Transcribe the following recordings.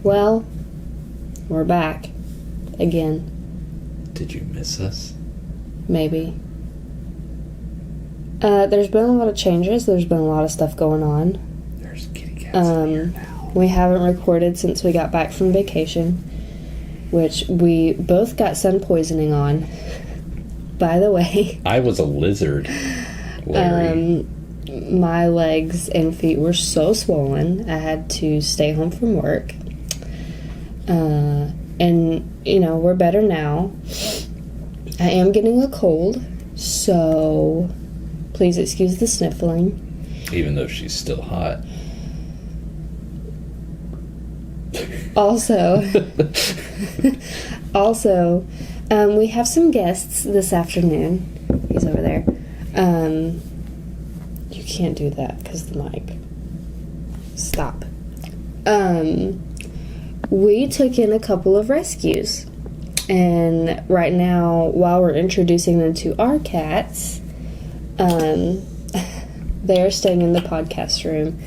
Well, we're back. Again. Did you miss us? Maybe. There's been a lot of changes. There's been a lot of stuff going on. There's kitty cats in here now. We haven't recorded since we got back from vacation, which we both got sun poisoning on, by the way. I was a lizard, Larry. My legs and feet were so swollen, I had to stay home from work. And, you know, we're better now. I am getting a cold, so please excuse the sniffling. Even though she's still hot. Also, we have some guests this afternoon. He's over there. You can't do that because the mic. Stop. We took in a couple of rescues. And right now, while we're introducing them to our cats, they're staying in the podcast room.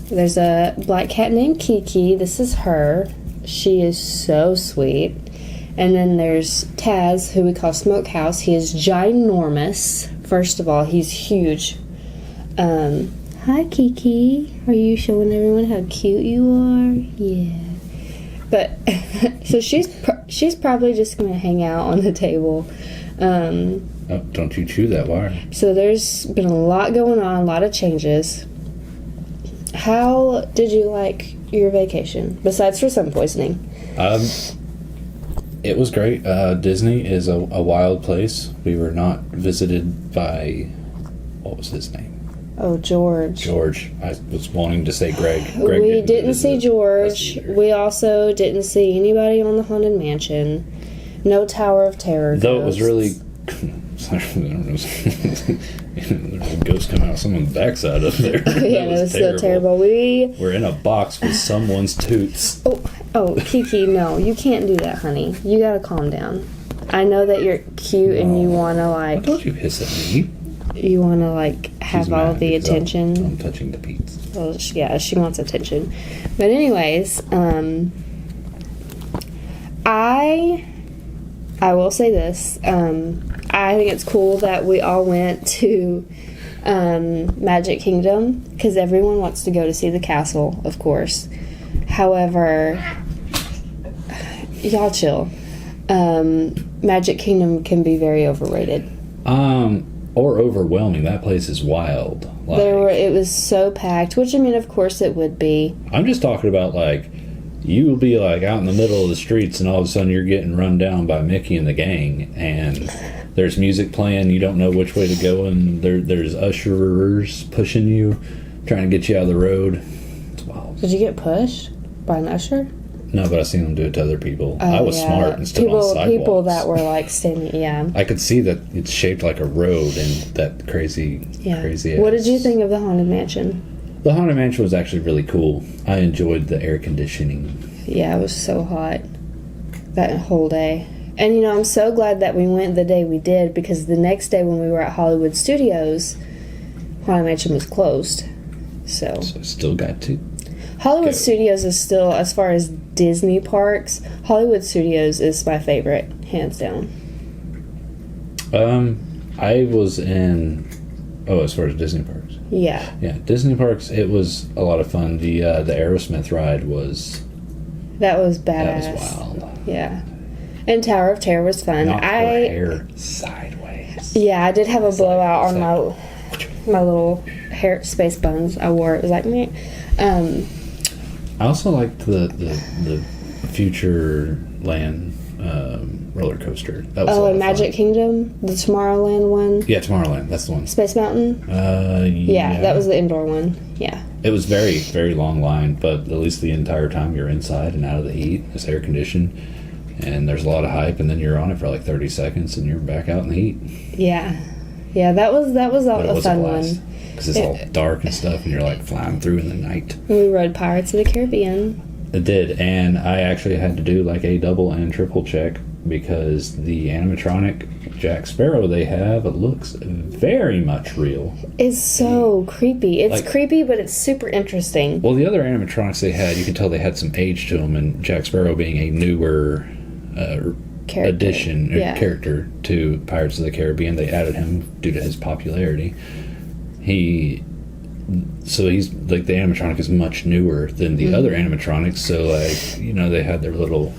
There's a black cat named Kiki. This is her. She is so sweet. And then there's Taz, who we call Smokehouse. He is ginormous. First of all, he's huge. Hi, Kiki. Are you showing everyone how cute you are? Yeah. But, so she's probably just going to hang out on the table. Oh, don't you chew that wire. So there's been a lot going on, a lot of changes. How did you like your vacation, besides for sun poisoning? It was great. Disney is a wild place. We were not visited by, what was his name? Oh, George. George. I was wanting to say Greg. Greg We didn't see George. We also didn't see anybody on the Haunted Mansion. No Tower of Terror. Though it was really... There's a ghost coming out of someone's backside up there. Yeah, it was so terrible. We're in a box with someone's toots. Oh, Kiki, no. You can't do that, honey. You gotta calm down. I know that you're cute and you wanna, like... Why don't you hiss at me? You wanna, like, have all the attention. I'm touching the Pete's. Well, yeah, she wants attention. But anyways, I will say this. I think it's cool that we all went to Magic Kingdom because everyone wants to go to see the castle, of course. However, y'all chill. Magic Kingdom can be very overrated. Or overwhelming. That place is wild. Like, It was so packed, which I mean, of course it would be. I'm just talking about like you will be like out in the middle of the streets and all of a sudden you're getting run down by Mickey and the gang and there's music playing, you don't know which way to go, and there's usherers pushing you, trying to get you out of the road. It's wild. Did you get pushed by an usher? No, but I seen them do it to other people. I was smart and stood on sidewalks. People that were like standing, yeah. I could see that it's shaped like a road and that crazy ass. What did you think of the Haunted Mansion? The Haunted Mansion was actually really cool. I enjoyed the air conditioning. Yeah, it was so hot that whole day. And, you know, I'm so glad that we went the day we did because the next day when we were at Hollywood Studios, Haunted Mansion was closed. So still got to Hollywood Studios is still, as far as Disney parks, Hollywood Studios is my favorite, hands down. I was in... Oh, as far as Disney parks? Yeah. Yeah, Disney parks, it was a lot of fun. The Aerosmith ride was... That was badass. That was wild. Yeah. And Tower of Terror was fun. Knocked her hair sideways. Yeah, I did have a blowout on my little hair space buns I wore. It was like, meh. I also liked the Futureland roller coaster. That was in Magic Kingdom, the Tomorrowland one. Yeah, Tomorrowland. That's the one. Space Mountain. Yeah, that was the indoor one. Yeah. It was very, very long line, but at least the entire time you're inside and out of the heat. It's air conditioned, and there's a lot of hype, and then you're on it for like 30 seconds, and you're back out in the heat. Yeah, that was a fun one. Because it's all dark and stuff, and you're like flying through in the night. We rode Pirates of the Caribbean. It did, and I actually had to do like a double and triple check because the animatronic Jack Sparrow they have, it looks very much real. It's so creepy. It's like, creepy, but it's super interesting. Well, the other animatronics they had, you could tell they had some age to them, and Jack Sparrow being a newer character to Pirates of the Caribbean, they added him due to his popularity. So he's like, the animatronic is much newer than the other animatronics, so like, you know, they had their little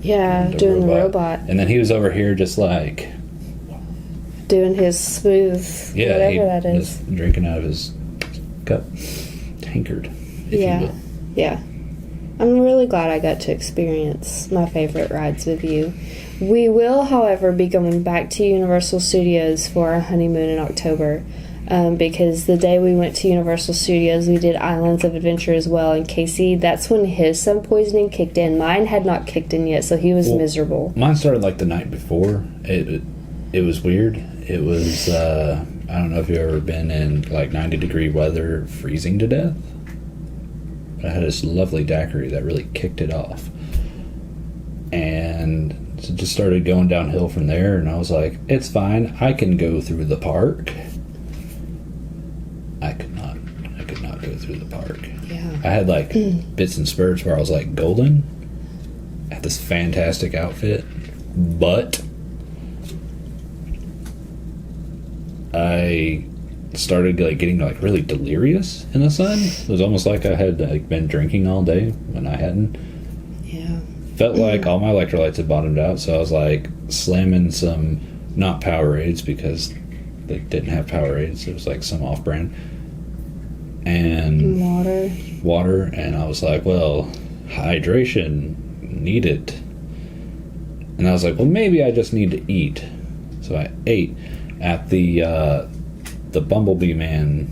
doing the robot. And then he was over here just like doing his smooth whatever that is. Just drinking out of his cup. Tankard, if you will. Yeah. I'm really glad I got to experience my favorite rides with you. We will, however, be going back to Universal Studios for our honeymoon in October. Because the day we went to Universal Studios, we did Islands of Adventure as well. And Casey, that's when his sun poisoning kicked in. Mine had not kicked in yet, so he was miserable. Mine started like the night before. It was weird. It was, I don't know if you've ever been in like 90-degree weather, freezing to death. But I had this lovely daiquiri that really kicked it off. And it just started going downhill from there. And I was like, it's fine. I can go through the park. I could not go through the park. Yeah. I had like bits and spurts where I was like golden. I had this fantastic outfit, but I started like getting like really delirious in the sun. It was almost like I had like been drinking all day when I hadn't. Yeah. Felt like all my electrolytes had bottomed out, so I was like slamming some, not Powerades because they didn't have Powerades. It was like some off-brand. And water, and I was like, well, hydration needed. And I was like, well, maybe I just need to eat. So I ate at the Bumblebee Man,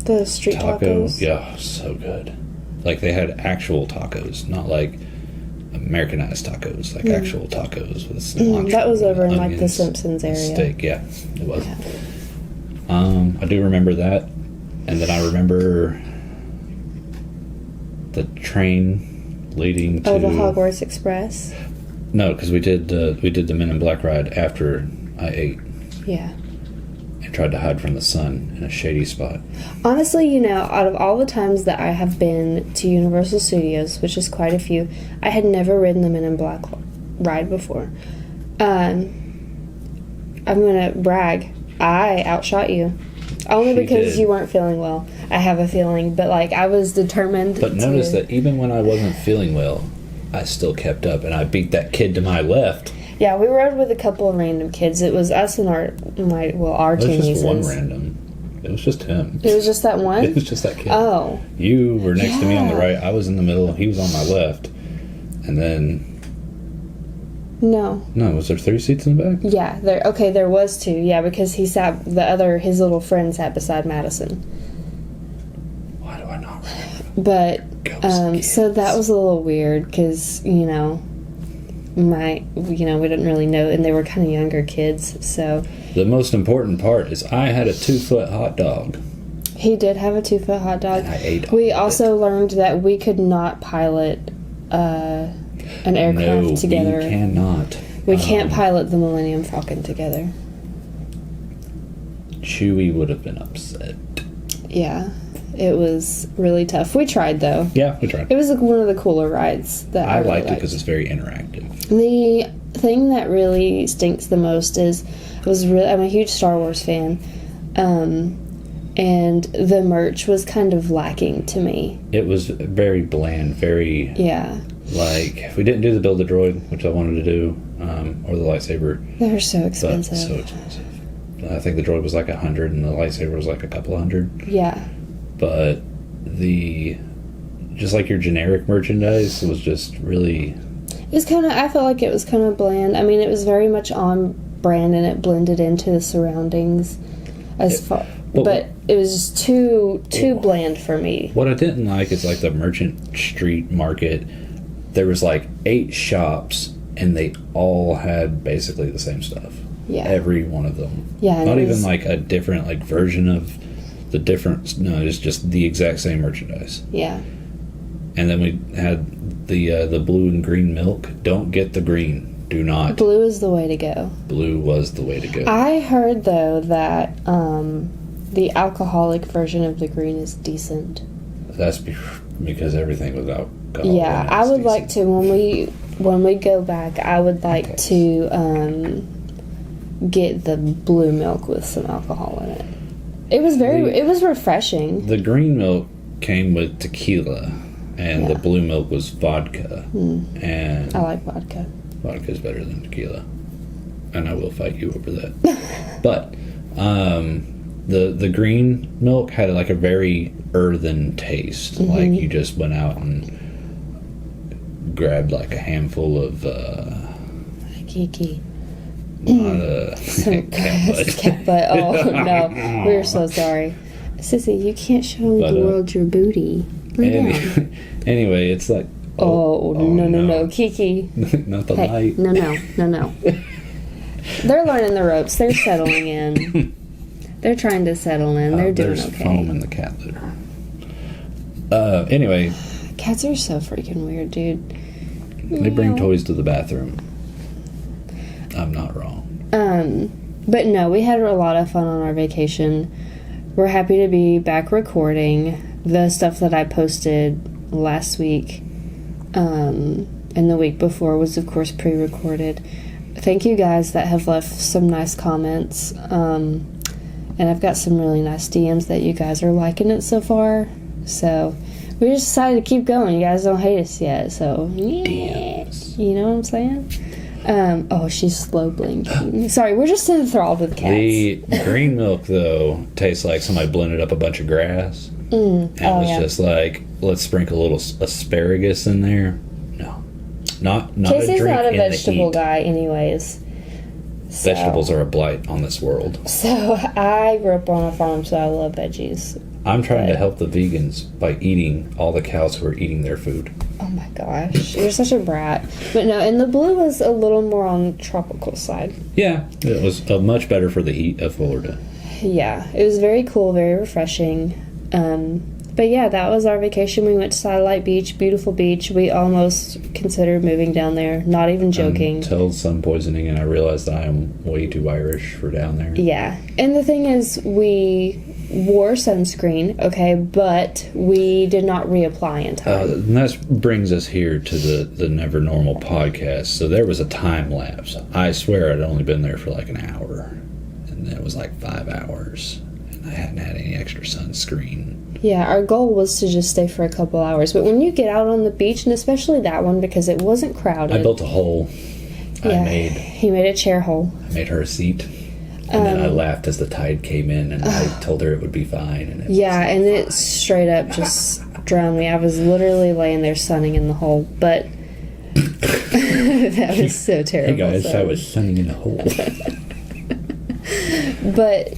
the street taco. tacos. Yeah, so good. Like they had actual tacos, not like Americanized tacos, like actual tacos with cilantro. That was over in onions, like the Simpsons area. Steak, yeah, it was. Yeah. I do remember that, and then I remember the train leading to the Hogwarts Express. No, because we did the Men in Black ride after I ate. Yeah. And tried to hide from the sun in a shady spot. Honestly, you know, out of all the times that I have been to Universal Studios, which is quite a few, I had never ridden the Men in Black ride before. I'm gonna brag. I outshot you. Only because you weren't feeling well. I have a feeling, but like I was determined. But notice that even when I wasn't feeling well, I still kept up, and I beat that kid to my left. Yeah, we rode with a couple of random kids. It was us and our It teenies. was just one random. It was just him. It was just that one? It was just that kid. Oh. You were next to me on the right. I was in the middle. He was on my left. And then... No, was there 3 seats in the back? Yeah, there was 2. Yeah, because his little friend sat beside Madison. Why do I not remember? But, so that was a little weird, because, you know, we didn't really know, and they were kind of younger kids, so... The most important part is I had a 2-foot hot dog. He did have a 2-foot hot dog. And I ate We also learned that we could not pilot an aircraft together. No, we cannot. We can't pilot the Millennium Falcon together. Chewie would have been upset. Yeah, it was really tough. We tried, though. Yeah, we tried. It was one of the cooler rides that I really liked it because it's very interactive. The thing that really stinks the most is I'm a huge Star Wars fan, and the merch was kind of lacking to me. It was very bland, very... Yeah. Like, we didn't do the Build-A-Droid, which I wanted to do, or the lightsaber. They're so expensive. So expensive. I think the droid was like $100 and the lightsaber was like a couple $100. Yeah. But just like your generic merchandise was just really... It was I felt like it was kind of bland. I mean, it was very much on brand and it blended into the surroundings but it was just too bland for me. What I didn't like is like the Merchant Street Market. There was like 8 shops, and they all had basically the same stuff. Yeah. Every one of them. Yeah. Not even like a different like version of the different. No, it's just the exact same merchandise. Yeah. And then we had the blue and green milk. Don't get the green. Do not. Blue is the way to go. Blue was the way to go. I heard, though, that the alcoholic version of the green is decent. That's because everything was alcohol. Yeah, I would like to, when we go back, I would like to get the blue milk with some alcohol in it. It was refreshing. The green milk came with tequila, and the blue milk was vodka. And I like vodka. Vodka's better than tequila, and I will fight you over that. But the green milk had like a very earthen taste, like you just went out and grabbed like a handful of Kiki. Cat butt. Oh no, we're so sorry, Sissy. You can't show the world your booty. Anyway, it's like. No, Kiki. Not the light. No. They're learning the ropes. They're settling in. They're trying to settle in. They're doing there's okay. Foam in the cat litter. Anyway. Cats are so freaking weird, dude. They bring toys to the bathroom. I'm not wrong. But no, we had a lot of fun on our vacation. We're happy to be back recording. The stuff that I posted last week and the week before was, of course, pre-recorded. Thank you guys that have left some nice comments. And I've got some really nice DMs that you guys are liking it so far. So we just decided to keep going. You guys don't hate us yet, so yeah. You know what I'm saying? She's slow blinking. Sorry, we're just enthralled with cats. The green milk, though, tastes like somebody blended up a bunch of grass. And was just like, let's sprinkle a little asparagus in there. No. Not Casey's a drink not a in vegetable the heat. guy anyways. So. Vegetables are a blight on this world. So I grew up on a farm, so I love veggies. I'm trying to help the vegans by eating all the cows who are eating their food. Oh my gosh, you're such a brat. But no, and the blue was a little more on the tropical side. Yeah, it was much better for the heat of Florida. Yeah, it was very cool, very refreshing. But yeah, that was our vacation. We went to Satellite Beach, beautiful beach. We almost considered moving down there, not even joking. Until sun poisoning, and I realized I am way too Irish for down there. Yeah, and the thing is, we wore sunscreen, okay, but we did not reapply in time. And that brings us here to the Never Normal podcast. So there was a time lapse. I swear I'd only been there for like an hour, and then it was like 5 hours, and I hadn't had any extra sunscreen. Yeah, our goal was to just stay for a couple hours, but when you get out on the beach, and especially that one because it wasn't crowded. I built a hole. He made a chair hole. I made her a seat. And then I laughed as the tide came in, and I told her it would be fine. And it straight up just drowned me. I was literally laying there sunning in the hole, but that was so terrible. Hey guys, I was sunning in the hole. But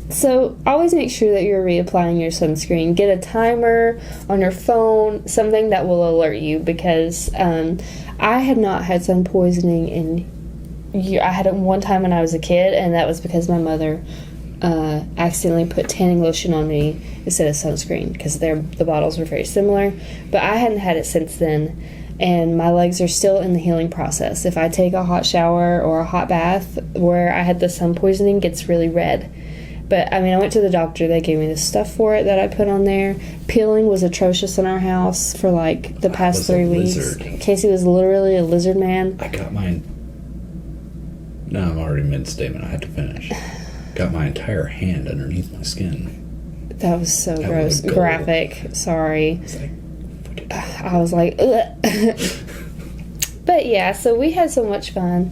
so always make sure that you're reapplying your sunscreen. Get a timer on your phone, something that will alert you, because I had not had sun poisoning in I had it one time when I was a kid, and that was because my mother accidentally put tanning lotion on me instead of sunscreen, because the bottles were very similar. But I hadn't had it since then, and my legs are still in the healing process. If I take a hot shower or a hot bath where I had the sun poisoning, it gets really red. But I mean, I went to the doctor. They gave me the stuff for it that I put on there. Peeling was atrocious in our house for like the past 3 weeks. Lizard. Casey was literally a lizard man. I got mine. No, I'm already mid-statement. I had to finish. Got my entire hand underneath my skin. That was so gross. Graphic. Sorry. I was like, ugh. But yeah, so we had so much fun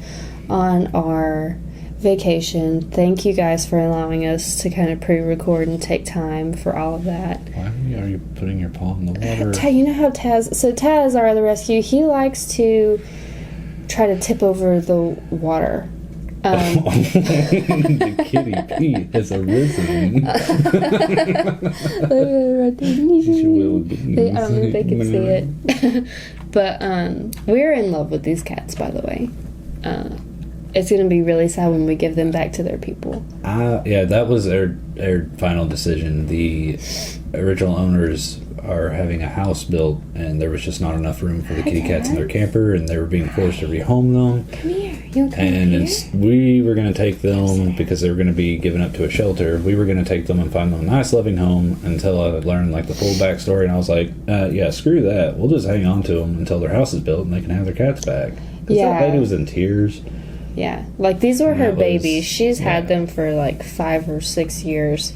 on our vacation. Thank you guys for allowing us to kind of pre-record and take time for all of that. Why are you putting your paw in the water? You know how Taz, our other rescue, he likes to try to tip over the water. The kitty Pete has arisen. They can see it. But we're in love with these cats, by the way. It's going to be really sad when we give them back to their people. Yeah, that was our final decision. The original owners are having a house built, and there was just not enough room for the kitty cats in their camper, and they were being forced to rehome them. Come here. You want to come And here? we were going to take them because they were going to be given up to a shelter. We were going to take them and find them a nice, loving home until I learned like the full backstory. And I was like, yeah, screw that. We'll just hang on to them until their house is built and they can have their cats back. Because that lady was in tears. Yeah, like these were her babies. She's had yeah. them for like 5 or 6 years.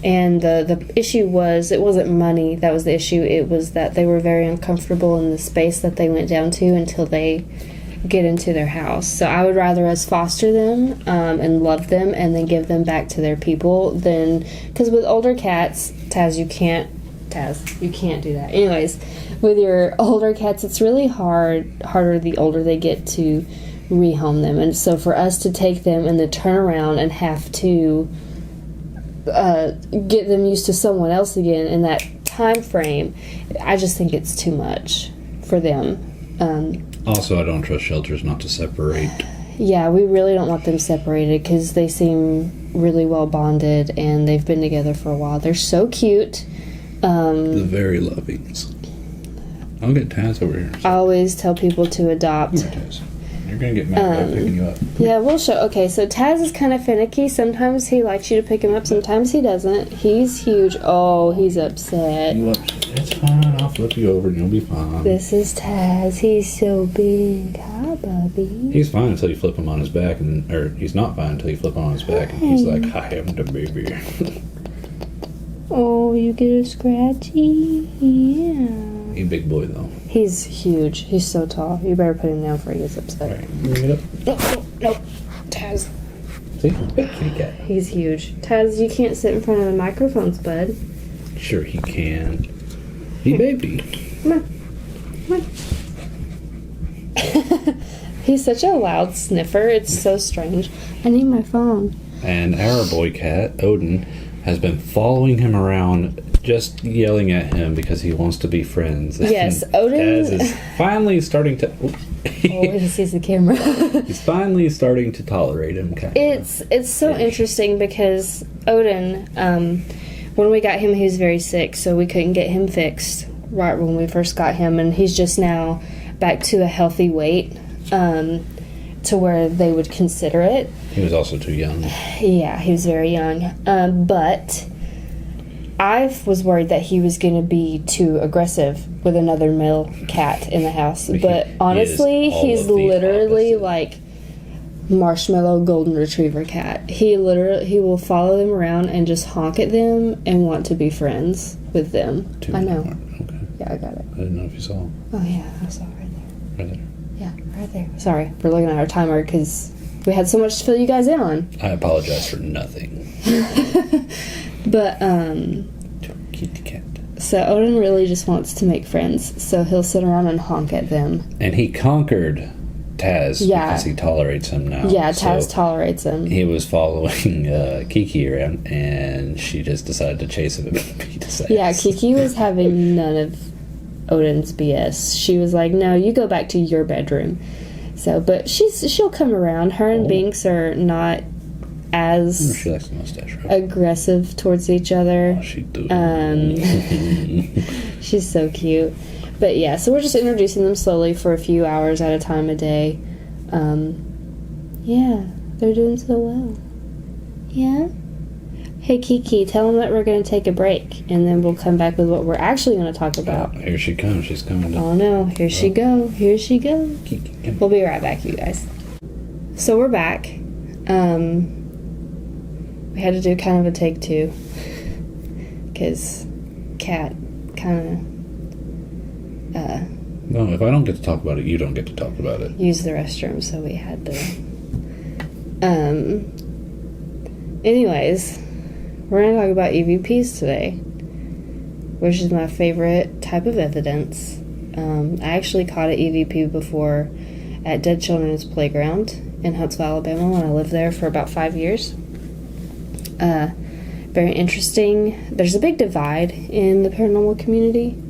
And the issue was, it wasn't money that was the issue. It was that they were very uncomfortable in the space that they went down to until they get into their house. So I would rather us foster them and love them and then give them back to their people than, because with older cats, Taz, you can't do that. Anyways, with your older cats, it's really harder the older they get to rehome them. And so for us to take them and then turn around and have to get them used to someone else again in that time frame, I just think it's too much for them. Also, I don't trust shelters not to separate. Yeah, we really don't want them separated because they seem really well bonded and they've been together for a while. They're so cute. The very lovings. I'll get Taz over here. I always tell people to adopt. Come here, Taz. You're going to get mad about picking you up. Yeah, we'll show. Okay, so Taz is kind of finicky. Sometimes he likes you to pick him up. Sometimes he doesn't. He's huge. Oh, he's upset. It's fine. I'll flip you over and you'll be fine. This is Taz. He's so big. Hi, Bubby. He's fine until you flip him on his back, or he's not fine until you flip him on his back, and he's like, "I am the baby." Oh, you get a scratchy? Yeah. He's a big boy though. He's huge. He's so tall. You better put him down before he gets upset. All right, bring it up. No. Taz. See, big kitty cat. He's huge. Taz, you can't sit in front of the microphones, bud. Sure, he can. He baby. Come on. He's such a loud sniffer. It's so strange. I need my phone. And our boy cat, Odin, has been following him around, just yelling at him because he wants to be friends. Yes, And Odin Taz is finally starting to. Oh, he sees the camera. He's finally starting to tolerate him. Kind of. It's so interesting because Odin, when we got him, he was very sick, so we couldn't get him fixed right when we first got him, and he's just now back to a healthy weight, to where they would consider it. He was also too young. Yeah, he was very young. But I was worried that he was going to be too aggressive with another male cat in the house. But honestly, he's literally like marshmallow golden retriever cat. He will follow them around and just honk at them and want to be friends with them. I know. Okay. Yeah, I got it. I didn't know if you saw him. Oh yeah, I saw it right there. Right there. Yeah, right there. Sorry, we're looking at our timer because we had so much to fill you guys in on. I apologize for nothing. But, Kitty cat. so Odin really just wants to make friends, so he'll sit around and honk at them. And he conquered Taz because he tolerates him now. Yeah, Taz tolerates him. He was following Kiki around, and she just decided to chase him and beat his ass. Yeah, Kiki was having none of Odin's BS. She was like, no, you go back to your bedroom. So, but she'll come around. Her and Binks are not as She likes the mustache, right? aggressive towards each other. Oh, she do. She's so cute. But yeah, so we're just introducing them slowly for a few hours at a time a day. Yeah, they're doing so well. Yeah? Hey, Kiki, tell them that we're going to take a break, and then we'll come back with what we're actually going to talk about. Here she comes. She's coming down. Oh, no. Here she go. Here she go. Kiki, come We'll be right back, you guys. So we're back. We had to do kind of a take two, because Cat kind of No, if I don't get to talk about it, you don't get to talk about it. used the restroom, so we had to. Anyways, we're going to talk about EVPs today, which is my favorite type of evidence. I actually caught an EVP before at Dead Children's Playground in Huntsville, Alabama, when I lived there for about 5 years. Very interesting. There's a big divide in the paranormal community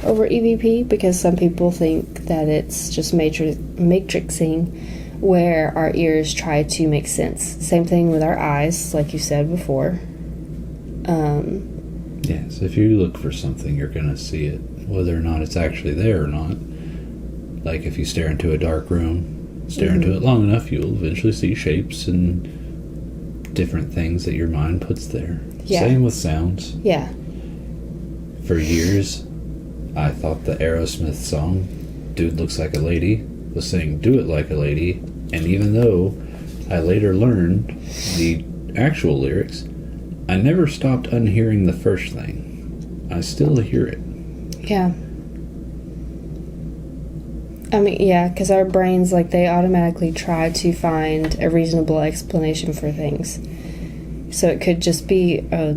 over EVP because some people think that it's just matrixing, where our ears try to make sense. Same thing with our eyes, like you said before. Yes, if you look for something, you're going to see it, whether or not it's actually there or not. Like if you stare into a dark room, stare into it long enough, you'll eventually see shapes and different things that your mind puts there. Yeah. Same with sounds. Yeah. For years, I thought the Aerosmith song, Dude Looks Like a Lady, was saying do it like a lady, and even though I later learned the actual lyrics, I never stopped unhearing the first thing. I still hear it. Yeah. I mean, yeah, because our brains, like, they automatically try to find a reasonable explanation for things. So it could just be a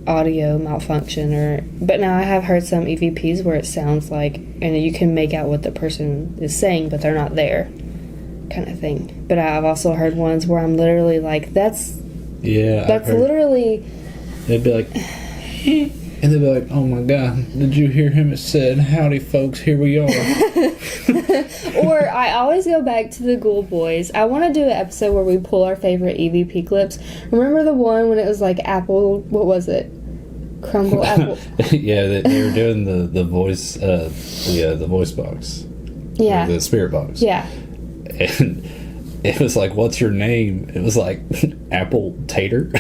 audio malfunction, but now I have heard some EVPs where it sounds like, and you can make out what the person is saying, but they're not there, kind of thing. But I've also heard ones where I'm literally like, that's literally... They'd be like... And they'd be like, oh my God, did you hear him? It said, howdy folks, here we are. Or I always go back to the Ghoul Boys. I want to do an episode where we pull our favorite EVP clips. Remember the one when it was like apple, what was it? Crumble apple. Yeah, they were doing the voice, the voice box. Yeah. Or the spirit box. Yeah. And it was like, what's your name? It was like, Apple Tater.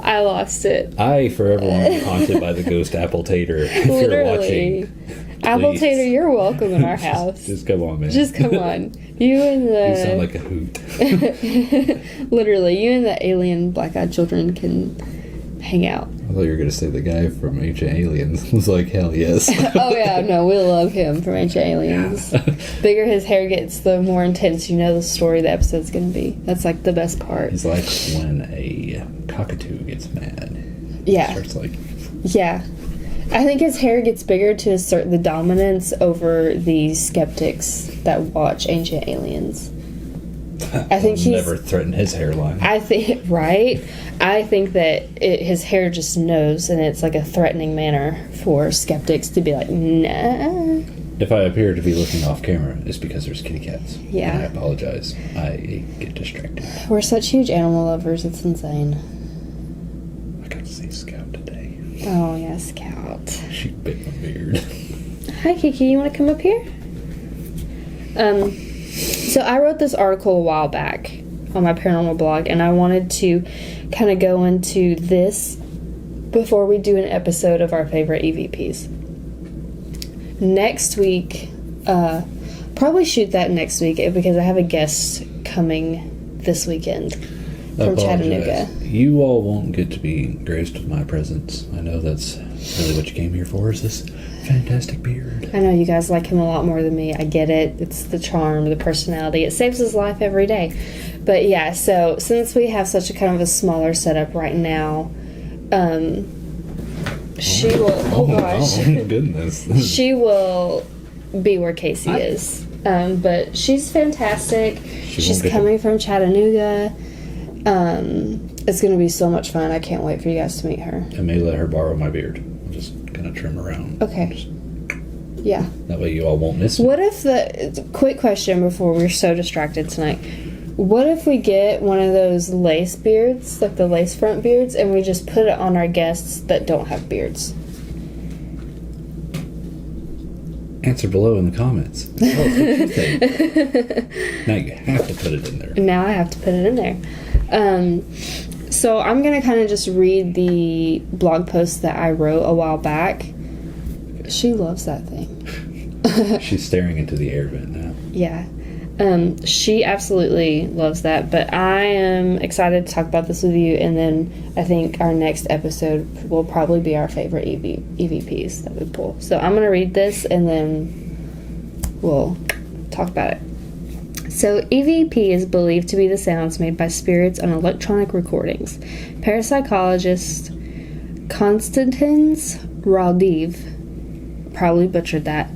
I lost it. I forever want to be haunted by the ghost Apple Tater. If you're watching, Apple please. Tater, you're welcome in our house. Just come on, man. Just come on. You and the... You sound like a hoot. Literally, you and the alien black-eyed children can hang out. I thought you were going to say the guy from Ancient Aliens. I was like, hell yes. Oh yeah, no, we love him from Ancient Aliens. Bigger his hair gets, the more intense you know the story the episode's going to be. That's like the best part. It's like when a cockatoo gets mad. Yeah. It starts like... Yeah. I think his hair gets bigger to assert the dominance over the skeptics that watch Ancient Aliens. I think he's never threatened his hairline. I think, right? I think that his hair just knows, and it's like a threatening manner for skeptics to be like, nah. If I appear to be looking off camera, it's because there's kitty cats. Yeah. And I apologize. I get distracted. We're such huge animal lovers, it's insane. I got to see Scout today. Oh, yeah, Scout. She bit my beard. Hi, Kiki, you want to come up here? So I wrote this article a while back on my paranormal blog, and I wanted to kind of go into this before we do an episode of our favorite EVPs. Next week, probably shoot that next week because I have a guest coming this weekend from Chattanooga. You all won't get to be graced with my presence. I know that's really what you came here for, is this fantastic beard. I know you guys like him a lot more than me. I get it. It's the charm, the personality. It saves his life every day. But yeah, so since we have such a kind of a smaller setup right now, she will... Oh, gosh. Oh, goodness. She will be where Casey is. But she's fantastic. She's coming from Chattanooga. It's going to be so much fun. I can't wait for you guys to meet her. I may let her borrow my beard. I'm just going to trim around. Okay. Yeah. That way you all won't miss me. What if quick question before we're so distracted tonight. What if we get one of those lace beards, like the lace front beards, and we just put it on our guests that don't have beards? Answer below in the comments. Tell us what you think. Now you have to put it in there. Now I have to put it in there. So I'm going to kind of just read the blog post that I wrote a while back. She loves that thing. She's staring into the air vent now. Yeah. She absolutely loves that, but I am excited to talk about this with you, and then I think our next episode will probably be our favorite EVPs that we pull. So I'm going to read this, and then we'll talk about it. So EVP is believed to be the sounds made by spirits on electronic recordings. Parapsychologist Konstantins Raudiv, probably butchered that,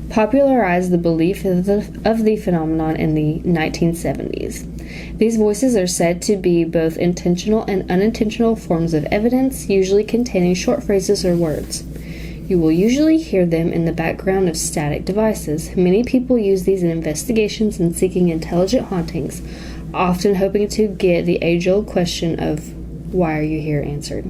popularized the belief of the phenomenon in the 1970s. These voices are said to be both intentional and unintentional forms of evidence, usually containing short phrases or words. You will usually hear them in the background of static devices. Many people use these in investigations and seeking intelligent hauntings, often hoping to get the age-old question of "Why are you here?" answered.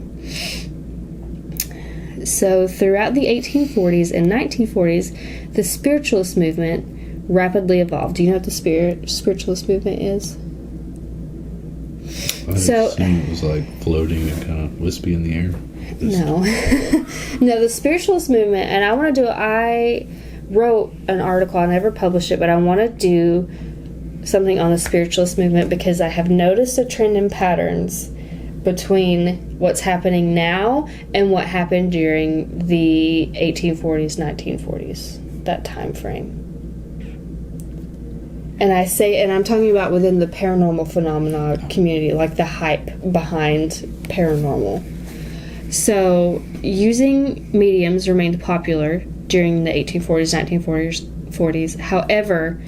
So throughout the 1840s and 1940s, the spiritualist movement rapidly evolved. Do you know what the spiritualist movement is? I assume it was like floating and kind of wispy in the air. No. No, the spiritualist movement, and I wrote an article, I never published it, but I want to do something on the spiritualist movement because I have noticed a trend in patterns between what's happening now and what happened during the 1840s, 1940s, that time frame. And I'm talking about within the paranormal phenomena community, like the hype behind paranormal. So, using mediums remained popular during the 1840s, 1940s. However,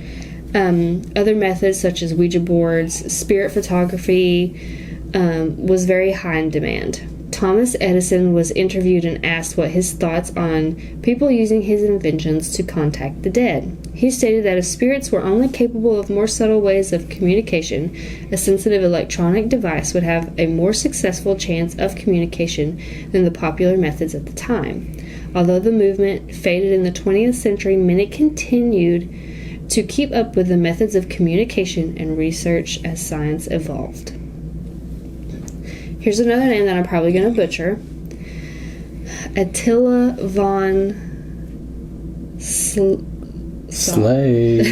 other methods such as Ouija boards, spirit photography, was very high in demand. Thomas Edison was interviewed and asked what his thoughts on people using his inventions to contact the dead. He stated that if spirits were only capable of more subtle ways of communication, a sensitive electronic device would have a more successful chance of communication than the popular methods at the time. Although the movement faded in the 20th century, many continued to keep up with the methods of communication and research as science evolved. Here's another name that I'm probably going to butcher. Attila von Slay.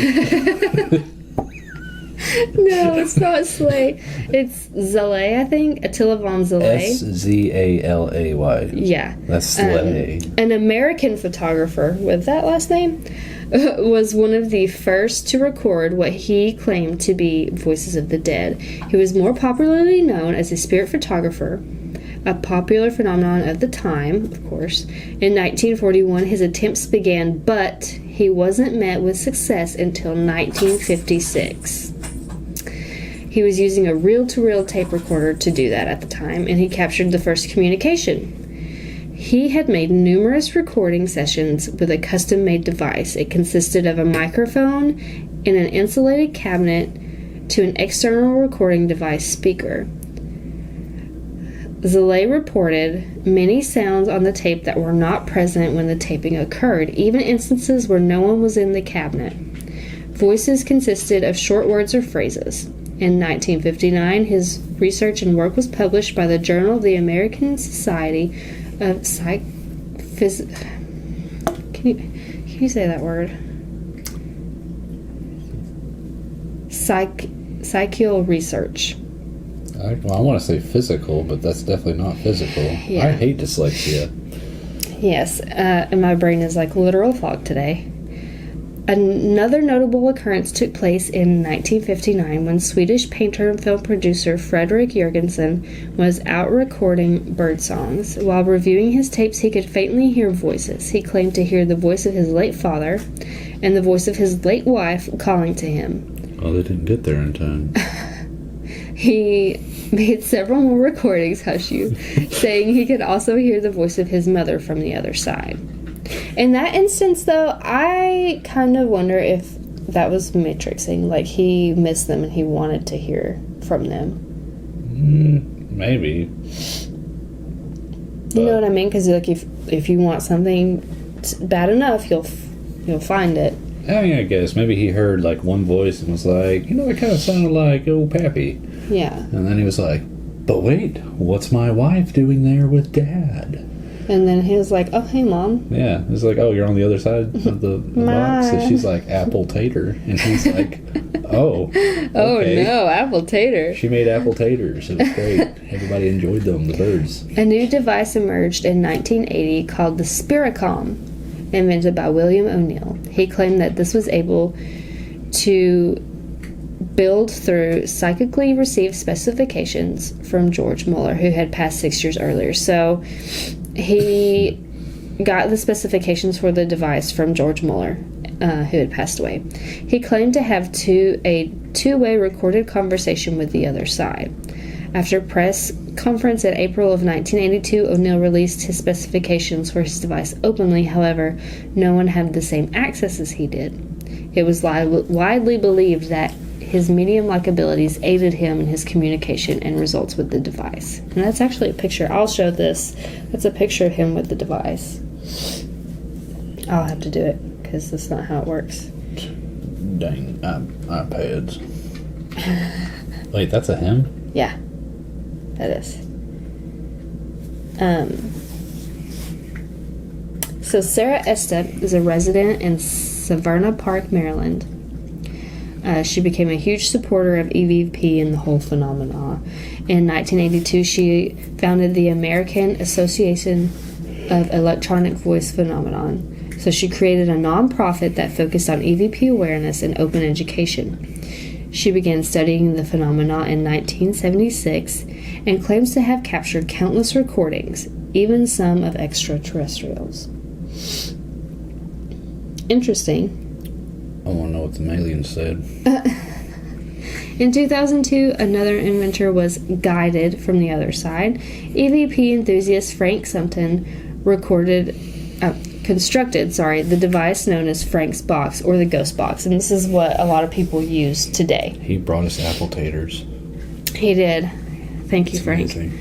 No, it's not Slay. It's Zalay, I think. Attila von Zalay. Szalay. Yeah. That's Slay. An American photographer with that last name was one of the first to record what he claimed to be voices of the dead. He was more popularly known as a spirit photographer, a popular phenomenon of the time, of course. In 1941, his attempts began, but he wasn't met with success until 1956. He was using a reel-to-reel tape recorder to do that at the time, and he captured the first communication. He had made numerous recording sessions with a custom-made device. It consisted of a microphone in an insulated cabinet to an external recording device speaker. Zalay reported many sounds on the tape that were not present when the taping occurred, even instances where no one was in the cabinet. Voices consisted of short words or phrases. In 1959, his research and work was published by the Journal of the American Society of Can you say that word? Psychical research. I want to say physical, but that's definitely not physical. Yeah. I hate dyslexia. Yes, and my brain is like literal fog today. Another notable occurrence took place in 1959 when Swedish painter and film producer Fredrik Jurgensen was out recording bird songs. While reviewing his tapes, he could faintly hear voices. He claimed to hear the voice of his late father and the voice of his late wife calling to him. Oh, they didn't get there in time. He made several more recordings, saying he could also hear the voice of his mother from the other side. In that instance, though, I kind of wonder if that was matrixing. Like, he missed them and he wanted to hear from them. Maybe. You know what I mean? Because, like, if you want something bad enough, you'll find it. I mean, I guess. Maybe he heard, like, one voice and was like, it kind of sounded like old Pappy. Yeah. And then he was like, but wait, what's my wife doing there with Dad? And then he was like, oh, hey, Mom. Yeah. It's like, oh, you're on the other side of the box? So she's like, apple tater. And he's like, oh. Okay. Oh, no, apple tater. She made apple taters. It was great. Everybody enjoyed them, the birds. A new device emerged in 1980 called the Spiricom, invented by William O'Neill. He claimed that this was able to build through psychically received specifications from George Muller, who had passed 6 years earlier. So he got the specifications for the device from George Muller, who had passed away. He claimed to have a two-way recorded conversation with the other side. After a press conference in April of 1982, O'Neill released his specifications for his device openly. However, no one had the same access as he did. It was widely believed that his medium-like abilities aided him in his communication and results with the device. And that's actually a picture. I'll show this. That's a picture of him with the device. I'll have to do it because that's not how it works. Dang, iPads. Wait, that's a him? Yeah, that is. So Sarah Estep is a resident in Severna Park, Maryland. She became a huge supporter of EVP and the whole phenomena. In 1982, she founded the American Association of Electronic Voice Phenomenon. So she created a nonprofit that focused on EVP awareness and open education. She began studying the phenomena in 1976 and claims to have captured countless recordings, even some of extraterrestrials. Interesting. I want to know what the alien said. In 2002, another inventor was guided from the other side. EVP enthusiast Frank Sumpton constructed the device known as Frank's box or the ghost box, and this is what a lot of people use today. He brought us apple taters. He did. Thank you, Frank. Amazing.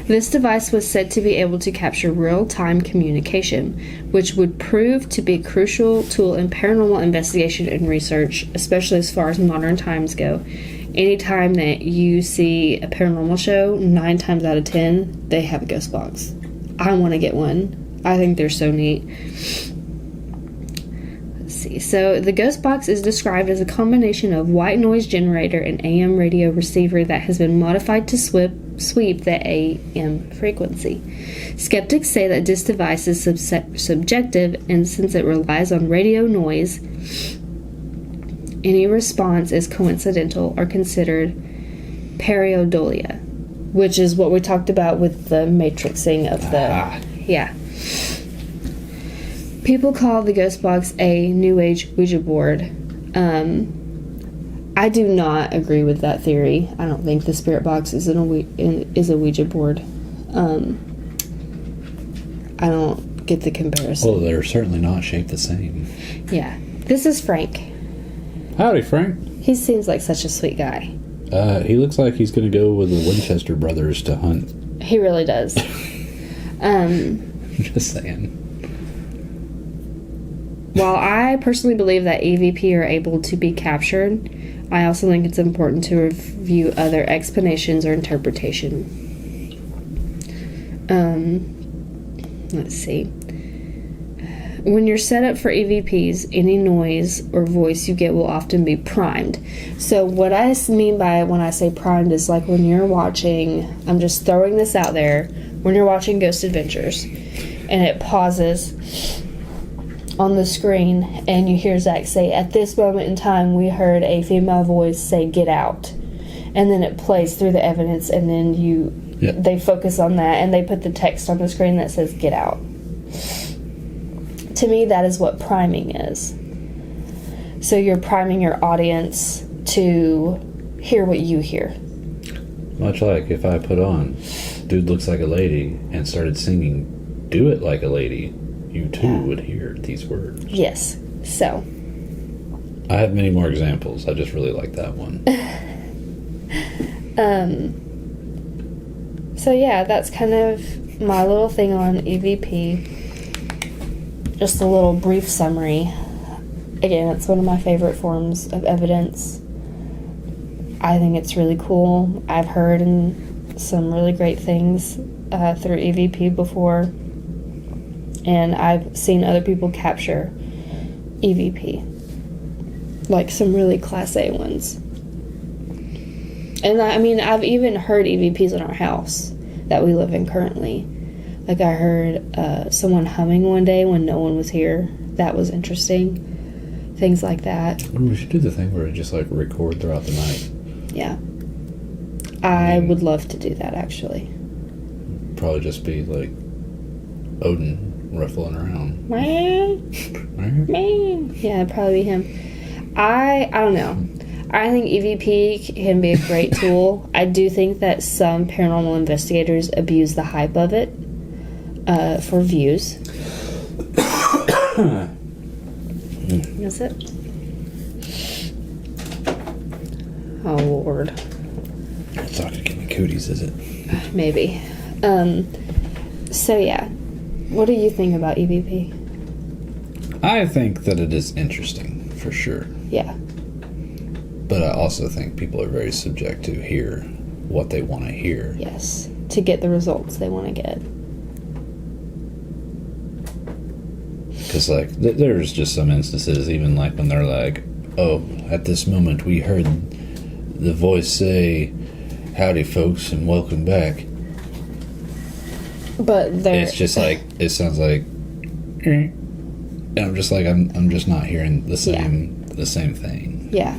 This device was said to be able to capture real-time communication, which would prove to be a crucial tool in paranormal investigation and research, especially as far as modern times go. Anytime that you see a paranormal show, 9 times out of 10, they have a ghost box. I want to get one. I think they're so neat. Let's see. So the ghost box is described as a combination of white noise generator and AM radio receiver that has been modified to sweep the AM frequency. Skeptics say that this device is subjective, and since it relies on radio noise, any response is coincidental or considered pareidolia, which is what we talked about with the matrixing of the... Yeah. People call the ghost box a New Age Ouija board. I do not agree with that theory. I don't think the spirit box is a Ouija board. I don't get the comparison. Well, they're certainly not shaped the same. Yeah. This is Frank. Howdy, Frank. He seems like such a sweet guy. He looks like he's going to go with the Winchester brothers to hunt. He really does. Just saying. While I personally believe that EVP are able to be captured, I also think it's important to review other explanations or interpretation. Let's see. When you're set up for EVPs, any noise or voice you get will often be primed. So what I mean by when I say primed is like when you're watching, I'm just throwing this out there, when you're watching Ghost Adventures and it pauses on the screen and you hear Zach say, at this moment in time we heard a female voice say get out, and then it plays through the evidence, and then they focus on that and they put the text on the screen that says get out. To me, that is what priming is. So you're priming your audience to hear what you hear. Much like if I put on Dude Looks Like a Lady and started singing Do It Like a Lady, you too would hear these words. Yes. So. I have many more examples. I just really like that one. So yeah, that's kind of my little thing on EVP. Just a little brief summary. Again, it's one of my favorite forms of evidence. I think it's really cool. I've heard some really great things through EVP before. And I've seen other people capture EVP. Like some really Class A ones. And I mean, I've even heard EVPs in our house that we live in currently. Like I heard someone humming one day when no one was here. That was interesting. Things like that. We should do the thing where we just like record throughout the night. Yeah. I would love to do that, actually. Probably just be like Odin ruffling around. Yeah, it'd probably be him. I don't know. I think EVP can be a great tool. I do think that some paranormal investigators abuse the hype of it for views. That's it. Oh, Lord. It's not going to give me cooties, is it? Maybe. So, yeah. What do you think about EVP? I think that it is interesting, for sure. Yeah. But I also think people are very subject to hear what they want to hear. Yes. To get the results they want to get. Because, like, there's just some instances, even like when they're like, oh, at this moment we heard the voice say, howdy, folks, and welcome back. But it's just like, it sounds like, and I'm just like, I'm just not hearing the same thing. Yeah.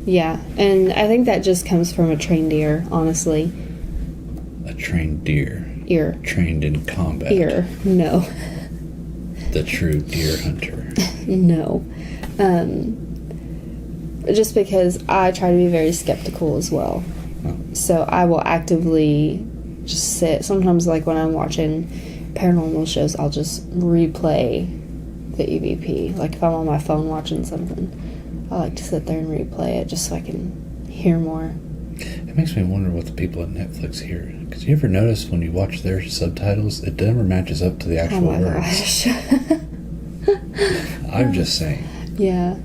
Yeah. And I think that just comes from a trained ear, honestly. A trained deer. Ear. Trained in combat. Ear. No. The true deer hunter. No. Just because I try to be very skeptical as well. Oh. So I will actively just sit. Sometimes, like when I'm watching paranormal shows, I'll just replay the EVP. Like if I'm on my phone watching something, I like to sit there and replay it just so I can hear more. It makes me wonder what the people at Netflix hear. Because you ever notice when you watch their subtitles, it never matches up to the actual words. Gosh. I'm just saying. Yeah.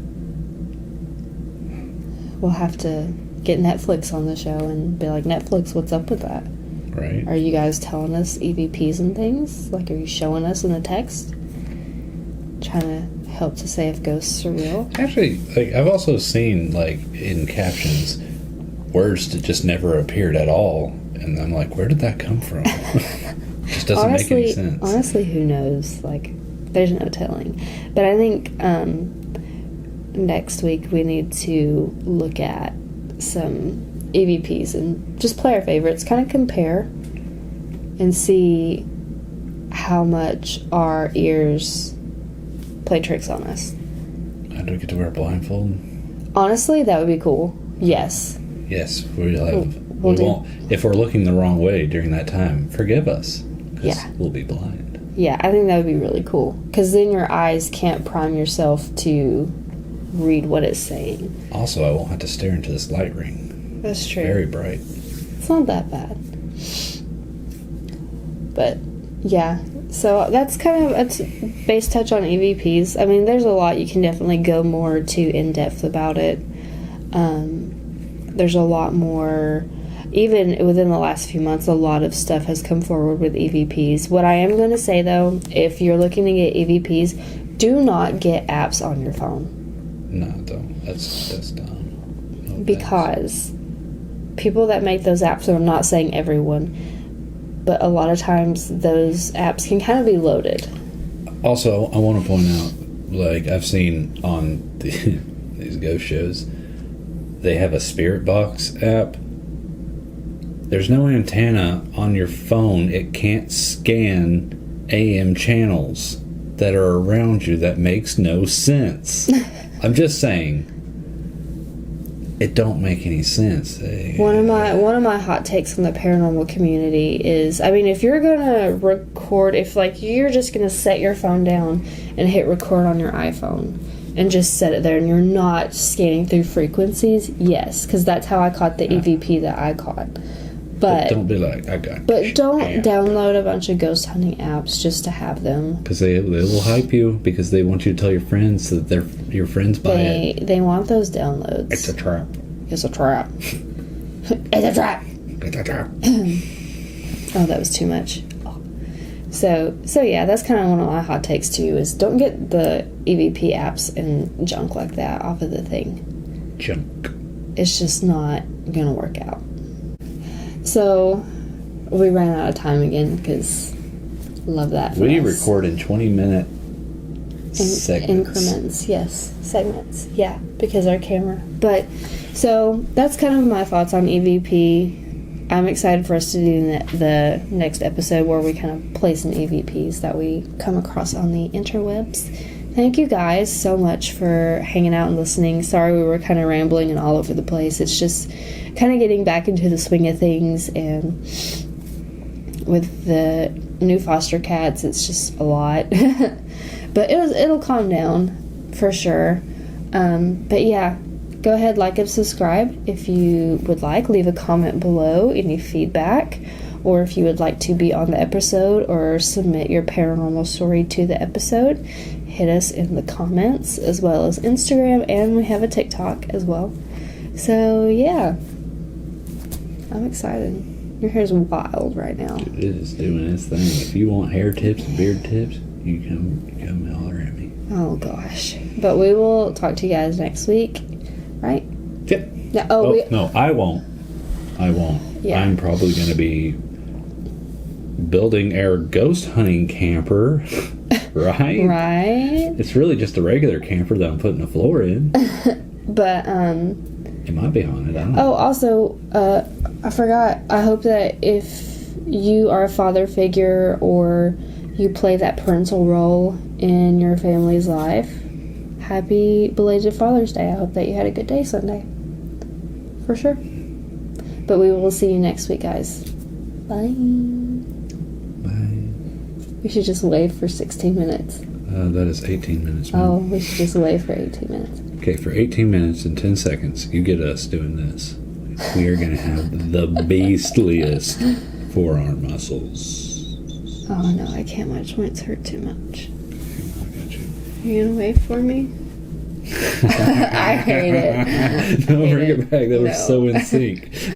We'll have to get Netflix on the show and be like, Netflix, what's up with that? Right. Are you guys telling us EVPs and things? Like, are you showing us in the text? Trying to help to say if ghosts are real? Actually, like, I've also seen, like, in captions, words that just never appeared at all. And I'm like, where did that come from? Just doesn't make any sense. Honestly, who knows? Like, there's no telling. But I think next week we need to look at some EVPs and just play our favorites, kind of compare and see how much our ears play tricks on us. How do we get to wear a blindfold? Honestly, that would be cool. Yes. Yes, we won't. If we're looking the wrong way during that time, forgive us. Yeah. We'll be blind. Yeah, I think that would be really cool. Because then your eyes can't prime yourself to read what it's saying. Also, I won't have to stare into this light ring. That's true. Very bright. It's not that bad. But, yeah. So that's kind of a base touch on EVPs. I mean, there's a lot. You can definitely go more to in-depth about it. There's a lot more. Even within the last few months, a lot of stuff has come forward with EVPs. What I am going to say, though, if you're looking to get EVPs, do not get apps on your phone. No, don't. That's dumb. No, because people that make those apps, and I'm not saying everyone, but a lot of times those apps can kind of be loaded. Also, I want to point out, like, I've seen on these ghost shows, they have a spirit box app. There's no antenna on your phone. It can't scan AM channels that are around you. That makes no sense. I'm just saying, it don't make any sense. One of my hot takes on the paranormal community is, I mean, if you're gonna record, if like you're just gonna set your phone down and hit record on your iPhone and just set it there, and you're not scanning through frequencies, yes, because that's how I caught the EVP that I caught. But don't be like, I got. But don't download a bunch of ghost hunting apps just to have them. Because they will hype you, because they want you to tell your friends so that your friends buy it. They want those downloads. It's a trap. It's a trap. It's a trap. It's a trap. Oh, that was too much. So yeah, that's kind of one of my hot takes too, is don't get the EVP apps and junk like that off of the thing. Junk. It's just not gonna work out. So we ran out of time again, because love that for we us. record in 20-minute segments. Increments, yes. Segments, yeah, because our camera. But, so, that's kind of my thoughts on EVP. I'm excited for us to do the next episode where we kind of play some EVPs that we come across on the interwebs. Thank you guys so much for hanging out and listening. Sorry we were kind of rambling and all over the place. It's just kind of getting back into the swing of things, and with the new foster cats, it's just a lot. But it'll calm down for sure. But yeah, go ahead, like and subscribe if you would like. Leave a comment below, any feedback, or if you would like to be on the episode or submit your paranormal story to the episode, hit us in the comments, as well as Instagram, and we have a TikTok as well. So yeah, I'm excited. Your hair's wild right now. It is doing its thing. If you want hair tips, beard tips, you come holler at me. Oh gosh. But we will talk to you guys next week, right? Yep. Yeah. No, I won't. Yeah. I'm probably going to be building our ghost hunting camper, right? Right. It's really just a regular camper that I'm putting a floor in. But It might be haunted. I don't know. oh, also, I forgot. I hope that if you are a father figure or you play that parental role in your family's life, happy belated Father's Day. I hope that you had a good day Sunday. For sure. But we will see you next week, guys. Bye. Bye. We should just wave for 16 minutes. That is 18 minutes. Oh, we should just wave for 18 minutes. Okay, for 18 minutes and 10 seconds, you get us doing this. We are going to have the beastliest forearm muscles. Oh no, I can't. My joints hurt too much. I got you. You gonna wave for me? I hate it. No, bring it back. That was No. so in sync.